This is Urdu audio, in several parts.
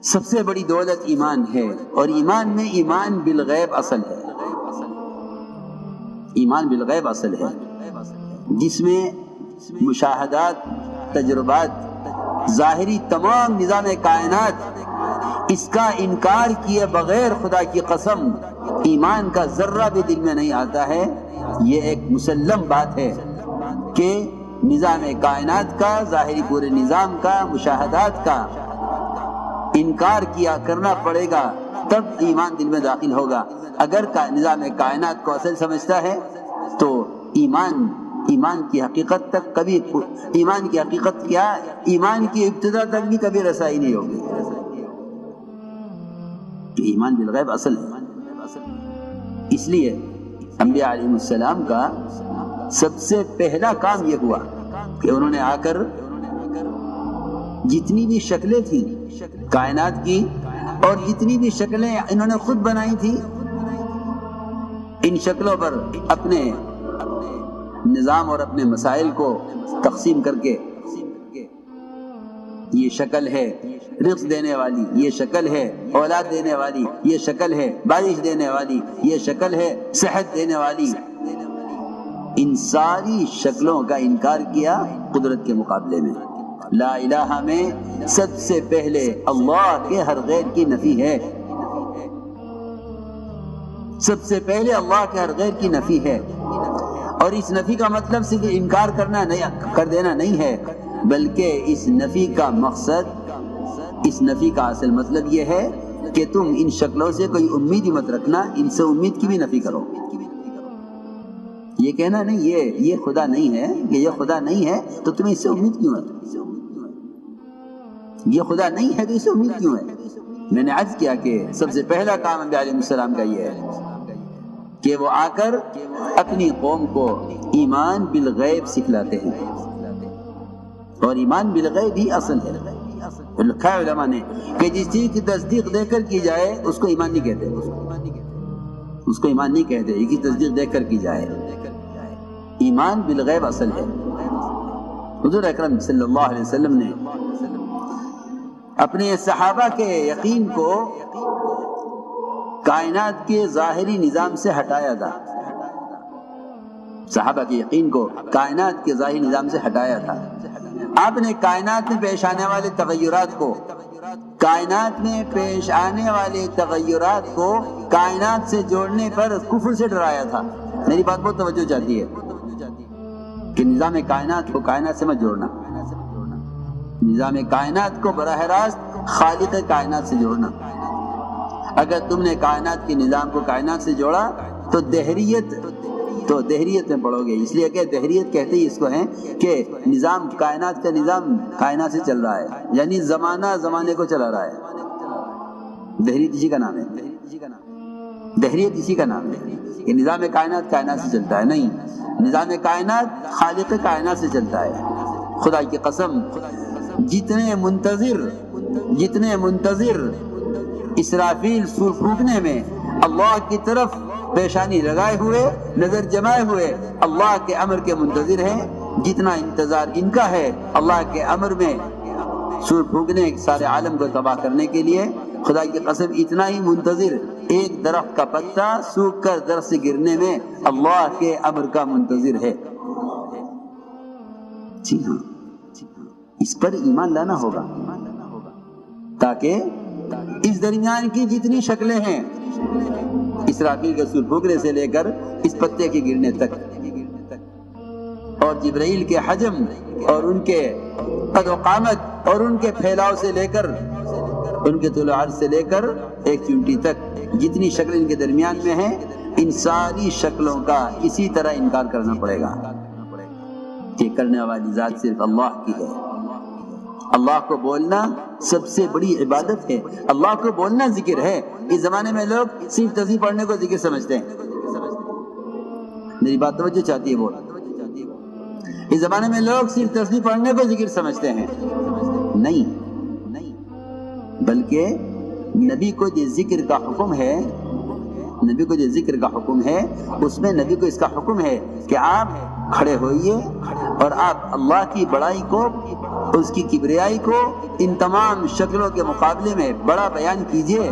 سب سے بڑی دولت ایمان ہے، اور ایمان میں ایمان بالغیب اصل ہے، ایمان بالغیب اصل ہے، جس میں مشاہدات، تجربات، ظاہری تمام نظام کائنات اس کا انکار کیے بغیر خدا کی قسم ایمان کا ذرہ بھی دل میں نہیں آتا ہے۔ یہ ایک مسلم بات ہے کہ نظام کائنات کا، ظاہری پورے نظام کا، مشاہدات کا انکار کیا کرنا پڑے گا، تب ایمان دل میں داخل ہوگا۔ اگر نظام کائنات کو اصل سمجھتا ہے تو ایمان کی حقیقت تک کبھی، ایمان کی حقیقت کیا، ایمان کی ابتدا تک بھی کبھی رسائی نہیں ہوگی۔ کہ ایمان بالغیب اصل ہے۔ اس لیے انبیاء علیہ السلام کا سب سے پہلا کام یہ ہوا کہ انہوں نے آ کر جتنی بھی شکلیں تھیں کائنات کی، اور جتنی بھی شکلیں انہوں نے خود بنائی تھی، ان شکلوں پر اپنے نظام اور اپنے مسائل کو تقسیم کر کے، یہ شکل ہے رزق دینے والی، یہ شکل ہے اولاد دینے والی، یہ شکل ہے بارش دینے والی، یہ شکل ہے صحت دینے والی، ان ساری شکلوں کا انکار کیا قدرت کے مقابلے میں۔ لا الہ میں سب سے پہلے اللہ کے ہر غیر کی نفی ہے، سب سے پہلے اللہ کے ہر غیر کی نفی ہے، اور اس نفی کا مطلب صرف انکار کر دینا نہیں ہے، بلکہ اس نفی کا مقصد، اس نفی کا اصل مطلب یہ ہے کہ تم ان شکلوں سے کوئی امید ہی مت رکھنا، ان سے امید کی بھی نفی کرو۔ یہ کہنا نہیں یہ خدا نہیں ہے، کہ یہ خدا نہیں ہے تو تمہیں اس سے امید کیوں ہے، یہ خدا نہیں ہے تو اس سے امید کیوں ہے۔ میں نے عرض کیا کہ سب سے پہلا کام انبیاء علیہ السلام کا یہ ہے کہ وہ آ کر اپنی قوم کو ایمان بالغیب سکھلاتے ہیں، اور ایمان بالغیب ہی اصل ہے۔ لکھا ہے علماء نے کہ جس چیز کی تصدیق دیکھ کر کی جائے اس کو ایمان نہیں کہتے، اس کو ایمان نہیں کہتے، یہ کی تصدیق دیکھ کر کی جائے۔ ایمان بالغیب اصل ہے۔ حضور اکرم صلی اللہ علیہ وسلم نے اپنے صحابہ کے یقین کو کائنات کے ظاہری نظام سے ہٹایا تھا، صحابہ کے یقین کو کائنات کے ظاہری نظام سے ہٹایا تھا۔ آپ نے کائنات میں پیش آنے والے تغیرات کو، کائنات میں پیش آنے والے تغیرات کو کائنات سے جوڑنے پر کفر سے ڈرایا تھا۔ میری بات بہت توجہ چاہتی ہے کہ نظام کائنات کو کائنات سے مت جوڑنا، نظام کائنات کو براہ راست خالق کائنات سے جوڑنا۔ اگر تم نے کائنات کے نظام کو کائنات سے جوڑا تو دہریت میں پڑو گے۔ اس لیے کہ دہریت کہتے ہی اس کو ہیں کہ نظام کائنات کا نظام کائنات سے چل رہا ہے، یعنی زمانہ زمانے کو چلا رہا ہے۔ دہریت اسی کا نام ہے، دہریت اسی کا نام ہے کہ نظام کائنات کائنات سے چلتا ہے، نہیں، نظام کائنات خالق کائنات سے چلتا ہے۔ خدا کی قسم، جتنے منتظر اسرافیل سور پھونکنے میں اللہ کی طرف پیشانی لگائے ہوئے، نظر جمائے ہوئے اللہ کے امر کے منتظر ہیں، جتنا انتظار ان کا ہے اللہ کے امر میں سور پھونکنے سارے عالم کو تباہ کرنے کے لیے، خدا کی قسم اتنا ہی منتظر ایک درخت کا پتا سوکھ کر درخت سے گرنے میں اللہ کے امر کا منتظر ہے۔ جی ہاں، اس پر ایمان لانا ہوگا، تاکہ اس درمیان کی جتنی شکلیں ہیں، اسرافیل کے سور پھونکنے سے لے کر اس پتے کے گرنے تک، اور جبرائیل کے حجم اور ان کے قد و قامت اور ان کے پھیلاؤ سے لے کر، ان کے طول و عرض سے لے کر ایک چونٹی تک جتنی شکلیں ان کے درمیان میں ہیں، ان ساری شکلوں کا اسی طرح انکار کرنا پڑے گا کہ کرنے والی ذات صرف اللہ کی ہے۔ اللہ کو بولنا سب سے بڑی عبادت ہے، اللہ کو بولنا ذکر ہے۔ اس زمانے میں لوگ صرف تسبیح پڑھنے کو ذکر سمجھتے ہیں، میری بات توجہ چاہتی ہے بول، اس زمانے میں لوگ صرف تسبیح پڑھنے کو ذکر سمجھتے ہیں، نہیں، بلکہ نبی کو جو ذکر کا حکم ہے، نبی کو جو ذکر کا حکم ہے اس میں نبی کو اس کا حکم ہے کہ آپ کھڑے ہوئیے اور آپ اللہ کی بڑائی کو، اس کی کبریائی کو ان تمام شکلوں کے مقابلے میں بڑا بیان کیجئے۔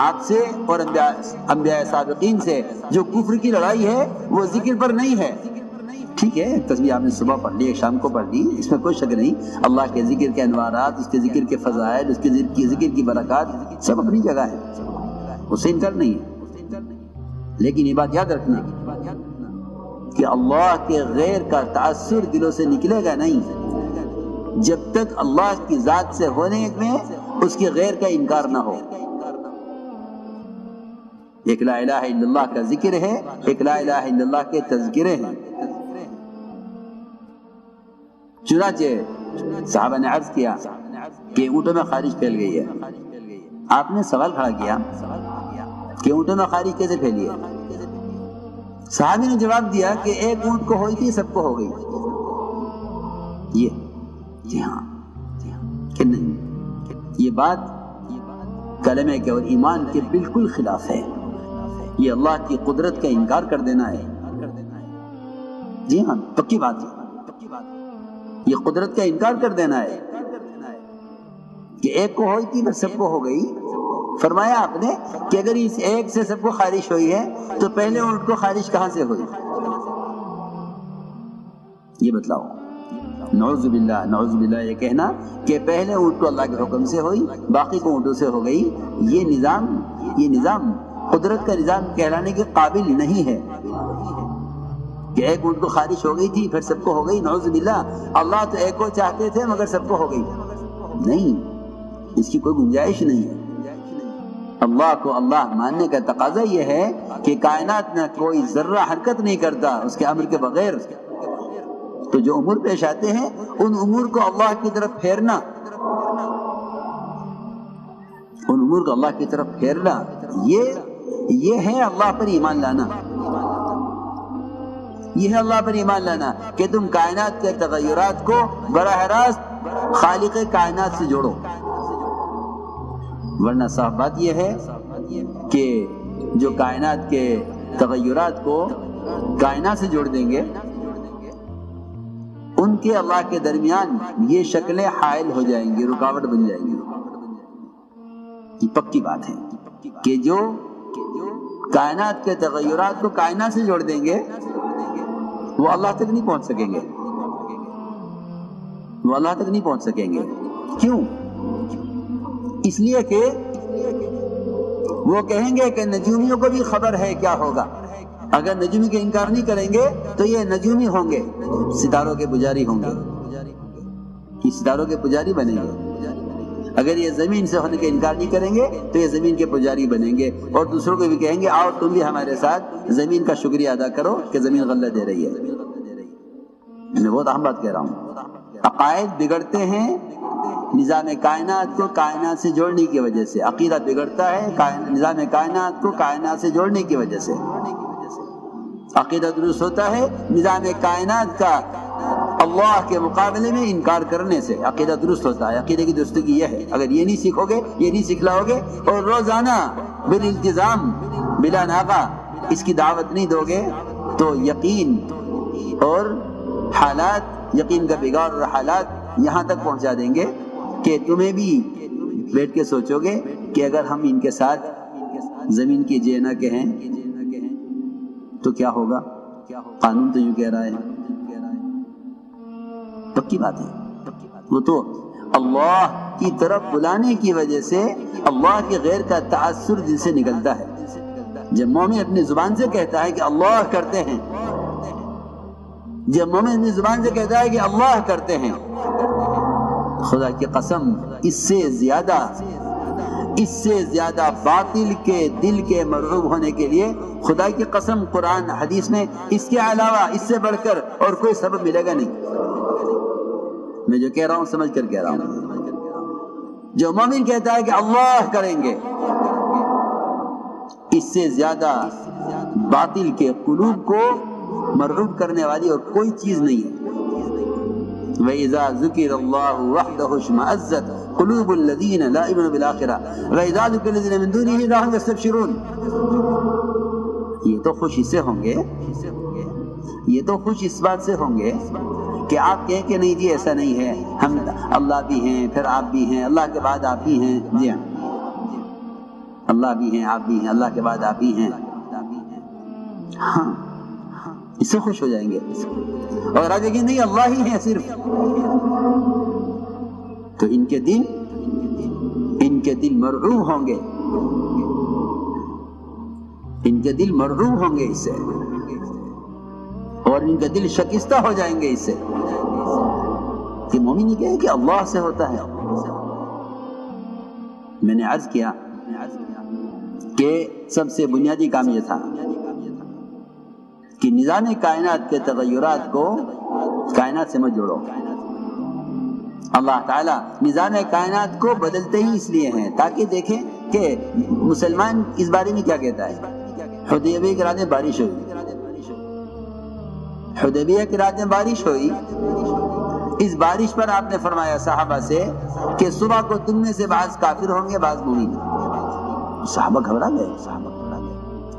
آپ سے اور انبیاء سابقین سے جو کفر کی لڑائی ہے وہ ذکر پر نہیں ہے۔ ٹھیک ہے، تسبیح آپ نے صبح پڑھ لی، ایک شام کو پڑھ لی، اس میں کوئی شک نہیں۔ اللہ کے ذکر کے انوارات، اس کے ذکر کے فضائل، اس کے ذکر کی برکات سب اپنی جگہ ہے، اس سے انکار نہیں ہے۔ لیکن یہ بات یاد رکھنا کہ اللہ کے غیر کا تأثر دلوں سے نکلے گا نہیں جب تک اللہ کی ذات سے ہونے میں اس کے غیر کا انکار نہ ہو۔ ایک لا الہ الا اللہ کا ذکر ہے، ایک لا الہ الا اللہ کے تذکرے ہیں۔ چنانچہ صحابہ نے عرض کیا کہ اونٹوں میں خارج پھیل گئی ہے۔ آپ نے سوال کھڑا کیا کہ اونٹوں میں خارج کیسے پھیلی ہے؟ صحابی نے جواب دیا کہ ایک اونٹ کو ہوئی تھی، سب کو ہو گئی۔ یہ جی ہاں کہ نہیں، یہ بات کلمے کے اور ایمان کے بالکل خلاف ہے۔ یہ اللہ کی قدرت کا انکار کر دینا ہے۔ جی ہاں، پکی بات ہے، یہ قدرت کا انکار کر دینا ہے کہ ایک کو ہوئی تھی بس سب کو ہو گئی۔ فرمایا آپ نے کہ اگر اس ایک سے سب کو خارش ہوئی ہے تو پہلے اونٹ کو خارش کہاں سے ہوئی؟ یہ بتلاؤ۔ نعوذ باللہ، نعوذ باللہ، یہ کہنا کہ پہلے اونٹ کو اللہ کے حکم سے ہوئی، باقی کو اونٹوں سے ہو گئی، یہ نظام قدرت کا نظام کہلانے کے قابل نہیں ہے کہ ایک اونٹ کو خارش ہو گئی تھی پھر سب کو ہو گئی۔ نعوذ باللہ، اللہ تو ایک کو چاہتے تھے مگر سب کو ہو گئی، نہیں، اس کی کوئی گنجائش نہیں ہے۔ اللہ کو اللہ ماننے کا تقاضا یہ ہے کہ کائنات میں کوئی ذرہ حرکت نہیں کرتا اس کے امر کے بغیر، تو جو امور پیش آتے ہیں ان امور کو اللہ کی طرف پھیرنا، ان امور کو اللہ کی طرف پھیرنا، یہ ہے اللہ پر ایمان لانا۔ یہ ہے اللہ پر ایمان لانا کہ تم کائنات کے تغیرات کو براہ راست خالق کائنات سے جوڑو، ورنہ صاف بات یہ ہے کہ جو کائنات کے تغیرات کو کائنات سے جوڑ دیں گے ان کے اللہ کے درمیان یہ شکلیں حائل ہو جائیں گی، رکاوٹ بن جائیں گی۔ یہ پکی بات ہے کہ جو کائنات کے تغیرات کو کائنات سے جوڑ دیں گے وہ اللہ تک نہیں پہنچ سکیں گے، وہ اللہ تک نہیں پہنچ سکیں گے۔ کیوں؟ اس لیے کہ وہ کہیں گے کہ نجومیوں کو بھی خبر ہے کیا ہوگا، اگر نجومی کا انکار نہیں کریں گے تو یہ نجومی ہوں گے، ستاروں کے پجاری ہوں گے، یہ ستاروں کے پجاری بنیں گے۔ اگر یہ زمین سے ہونے کا انکار نہیں کریں گے تو یہ زمین کے پجاری بنیں گے، اور دوسروں کو بھی کہیں گے آؤ تم بھی ہمارے ساتھ زمین کا شکریہ ادا کرو کہ زمین غلہ دے رہی ہے۔ میں بہت اہم بات کہہ رہا ہوں۔ عقائد بگڑتے ہیں نظام کائنات کو کائنات سے جوڑنے کی وجہ سے، عقیدہ بگڑتا ہے نظام کائنات کو کائنات سے جوڑنے کی وجہ سے، عقیدہ درست ہوتا ہے نظام کائنات کا اللہ کے مقابلے میں انکار کرنے سے عقیدہ درست ہوتا ہے۔ عقیدے کی درستگی یہ ہے، اگر یہ نہیں سیکھو گے، یہ نہیں سکھلاؤ گے اور روزانہ بالالتزام بلا ناغہ اس کی دعوت نہیں دو گے تو یقین اور حالات، یقین کا بگاڑ اور حالات یہاں تک پہنچا دیں گے کہ تمہیں بھی بیٹھ کے سوچو گے کہ اگر ہم ان کے ساتھ زمین کی جے نہ کہیں تو کیا ہوگا؟ قانون تو یوں کہہ رہا ہے۔ پکی بات ہے، وہ تو اللہ کی طرف بلانے کی وجہ سے اللہ کے غیر کا تأثر دل سے نکلتا ہے۔ جب مومن اپنی زبان سے کہتا ہے کہ اللہ کرتے ہیں، جب مومن اپنی زبان سے کہتا ہے کہ اللہ کرتے ہیں، خدا کی قسم اس سے زیادہ باطل کے دل کے مرعوب ہونے کے لیے خدا کی قسم قرآن حدیث میں اس کے علاوہ اس سے بڑھ کر اور کوئی سبب ملے گا نہیں۔ میں جو کہہ رہا ہوں سمجھ کر کہہ رہا ہوں۔ جو مومن کہتا ہے کہ اللہ کریں گے، اس سے زیادہ باطل کے قلوب کو مرعوب کرنے والی اور کوئی چیز نہیں ہے۔ وَإِذَا ذُكِرَ اللَّهُ وَحْدَهُ اشْمَأَزَّتْ قُلُوبُ الَّذِينَ لَا يُؤْمِنُونَ بِالْآخِرَةِ وَإِذَا ذُكِرَ الَّذِينَ مِن دُونِهِ إِذَا هُمْ يَسْتَبْشِرُونَ۔ یہ تو خوش اس سے ہوں گے، یہ تو خوش اس بات سے ہوں گے کہ آپ کہیں کہ نہیں جی ایسا نہیں ہے، ہم اللہ بھی ہیں پھر آپ بھی ہیں، اللہ کے بعد آپ بھی ہیں، جی ہاں اللہ بھی ہیں آپ بھی ہیں، اللہ کے بعد آپ بھی ہیں، ہاں اس سے خوش ہو جائیں گے، اور آگے کہ نہیں اللہ ہی ہیں صرف، تو ان کے دل مرعوب ہوں گے، ان کے دل مرعوب ہوں گے اس سے، اور ان کا دل شکستہ ہو جائیں گے اس سے کہ مومن یہ کہے کہ اللہ سے ہوتا ہے۔ میں نے عرض کیا کہ سب سے بنیادی کام یہ تھا کہ نظام کائنات کے تغیرات کو کائنات سے مت جوڑو۔ اللہ تعالیٰ نظام کائنات کو بدلتے ہی اس لیے ہیں تاکہ دیکھیں کہ مسلمان اس بارے میں کیا کہتا ہے۔ حدیبیہ کے رات میں بارش ہوئی، حدیبیہ کی رات میں بارش ہوئی، اس بارش پر آپ نے فرمایا صحابہ سے کہ صبح کو تم میں سے بعض کافر ہوں گے بعض مومن۔ صحابہ گھبرا گئے،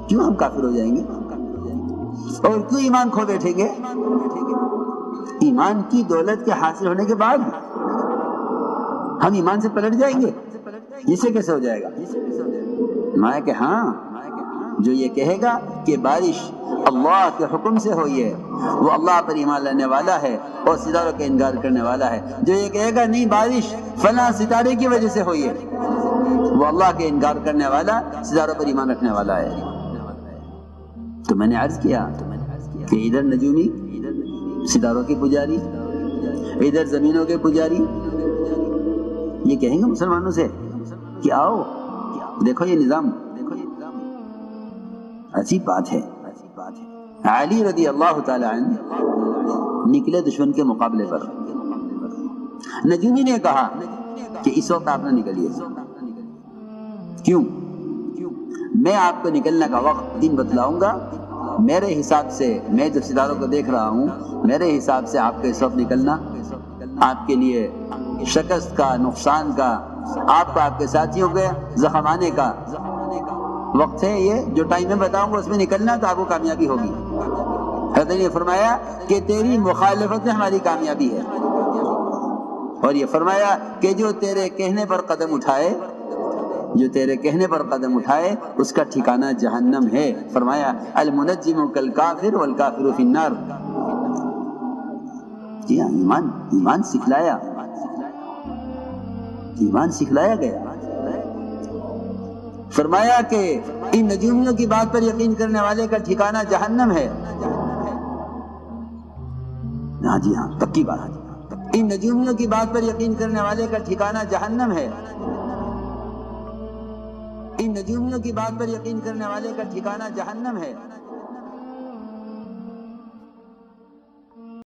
کیوں ہم کافر ہو جائیں گے اور کیوں ایمان کھو بیٹھیں گے؟ ایمان کی دولت کے حاصل ہونے کے بعد ہم ایمان سے پلٹ جائیں گے، اسے کیسے ہو جائے گا؟ میں کہ ہاں، جو یہ کہے گا کہ بارش اللہ کے حکم سے ہوئی ہے وہ اللہ پر ایمان لانے والا ہے اور ستاروں کا انکار کرنے والا ہے، جو یہ کہے گا نہیں بارش فلاں ستارے کی وجہ سے ہوئی ہے وہ اللہ کے انکار کرنے والا، ستاروں پر ایمان رکھنے والا ہے۔ تو میں نے عرض کیا کہ ادھر نجومی ستاروں کے پجاری، ادھر زمینوں کے پجاری، یہ کہیں گے مسلمانوں سے کہ آؤ دیکھو یہ نظام، عجیب بات ہے۔ علی رضی اللہ تعالی عنہ نکلے دشمن کے مقابلے پر، نجومی نے کہا کہ اس وقت آپ نہ نکلیے، کیوں؟ میں آپ کو نکلنے کا وقت دن بتلاؤں گا، میرے حساب سے میں جو ستاروں کو دیکھ رہا ہوں میرے حساب سے آپ کو اس وقت نکلنا آپ کے لیے شکست کا، نقصان کا، آپ کا آپ کے ساتھیوں کے زخم آنے کا وقت ہے، یہ جو ٹائم میں بتاؤں گا اس میں نکلنا تو آپ کو کامیابی ہوگی۔ حضرت نے فرمایا کہ تیری مخالفت میں ہماری کامیابی ہے، اور یہ فرمایا کہ جو تیرے کہنے پر قدم اٹھائے، جو تیرے کہنے پر قدم اٹھائے اس کا ٹھکانہ جہنم ہے۔ فرمایا المنجم کالکافر والکافر فی النار۔ جی ہاں، ایمان سکھلایا، ایمان سکھلایا گیا۔ فرمایا کہ ان نجومیوں کی بات پر یقین کرنے والے کا ٹھکانہ جہنم ہے۔ ہاں جی ہاں، پکی بات، ان نجومیوں کی بات پر یقین کرنے والے کا ٹھکانہ جہنم ہے، ان نجومیوں کی بات پر یقین کرنے والے کا ٹھکانہ جہنم ہے۔